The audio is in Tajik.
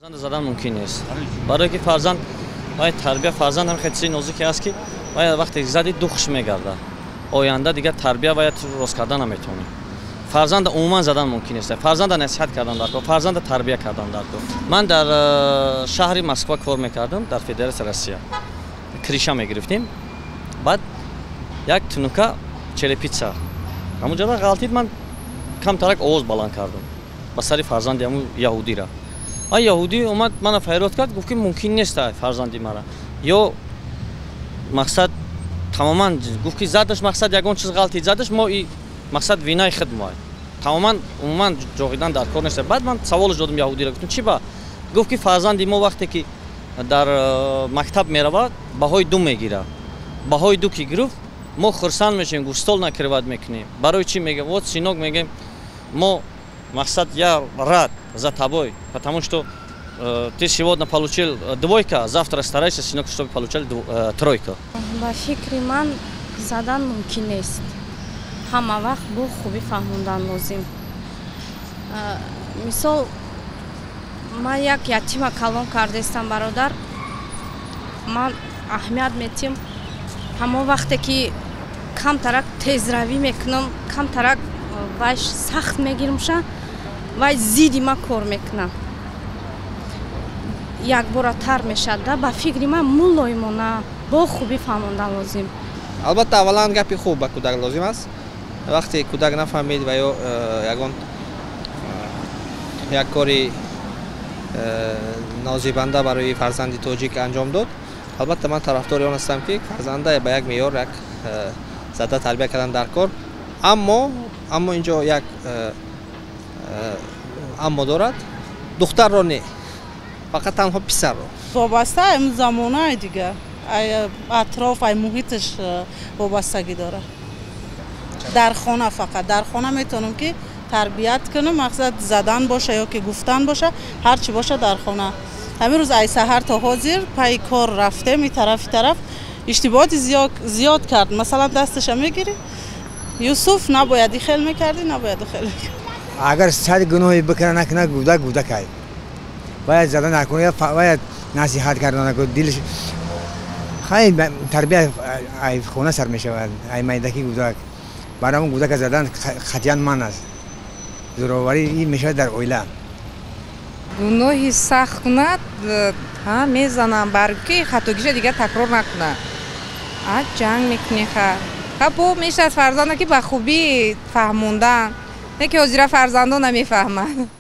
Farzand zadan mümkün نیست. برای که فرزند باید تربیت فرزند هم خیلی نازکی است که باید وقتی زدی دخش میگرده. آینده دیگه تربیت باید درست کردن نمیتونه. فرزند عموما زدن ممکن نیست. فرزند نصیحت کردن در کار، فرزند تربیت کردن در کار. من در شهر مسکو کار میکردم در فدراسیون روسیه. کریشا میگرفتیم. بعد یک تنوکا چلپیتسا. همونجا غلطید من کم ترک آواز بلند کردم. با سری فرزندم یهودی را. آن یهودی اومد منو فریاد کرد گفت که ممکن نیست فرزندی مرا یا مقصد تماما گفت که زدش مقصد یگان چیز غلطی زدش ما این مقصد وینای خود ما تماما عموما جوغیدن در کار نیست. بعد من سوالش دادم یهودی را گفتم چی با گفت که فرزندی ما وقتی که در مکتب میرود بهای دو میگیره بهای دو که گرفت ما خرسند میشیم گوستال نکرواد میکنیم برای چی میگه вот сынок میگیم ما مقصد я рад за тобой, потому что ты сегодня получил двойка, завтра старайся, сынок, чтобы получил тройку. Ба фикри ман задан мумкин нест. Ҳама вақт бо хубӣ фаҳмондан лозим. Мисол ман як ятима калон кардестам бародар. Ман аҳамият метим ҳамон вақте ки камтарак тезравӣ мекунам, камтарак вайш сахт мегирмша вай зиди ма кор мекунам. Як бора тар мешад да ба фикри ман мулоимона бо хубӣ фаҳмондан лозим. Албатта аввалан гапи хуб ба кӯдак лозим аст. Вақте кӯдак нафаҳмид ва ё ягон як кори нозибанда барои фарзанди тоҷик анҷом дод. Албатта ман тарафдори он ҳастам ки фарзанда ба як меъёр як зада тарбия кардан дар кор. Аммо инҷо як аммо дорад. Духтарро не. Фақат танҳо писарро. Вобаста ин замонаи дига атроф ай муҳиташ вобастагӣ дорад. Дар хона фақат дар хона метавонам ки тарбият кунам, мақсад задан боша ё ки гуфтан боша, ҳар чи боша дар хона. Ҳамин рӯз ай саҳар то ҳозир паи кор рафтем и тараф иштибоҳоти зиёд кард. Масалан дасташа мегирӣ Юсуф набояд ихел мекардӣ, набояд ихел мекардӣ. Агар сад гуноҳи бикара накуна гудакай. باید زدن نکنه باید نصیحت کردن نکنه دلش خیلی تربیت ای خونه سر می شود ای میدکی گودک برامون گودک زدن خطیان من است ضروری این می شود در اویله گناهی سخت کند ها میزنم برای که خطاگیش دیگه تکرار نکنه جنگ میکنه خب میشه فرزنده که به خوبی فهموندن نه که حضور فرزندان نمیفهمند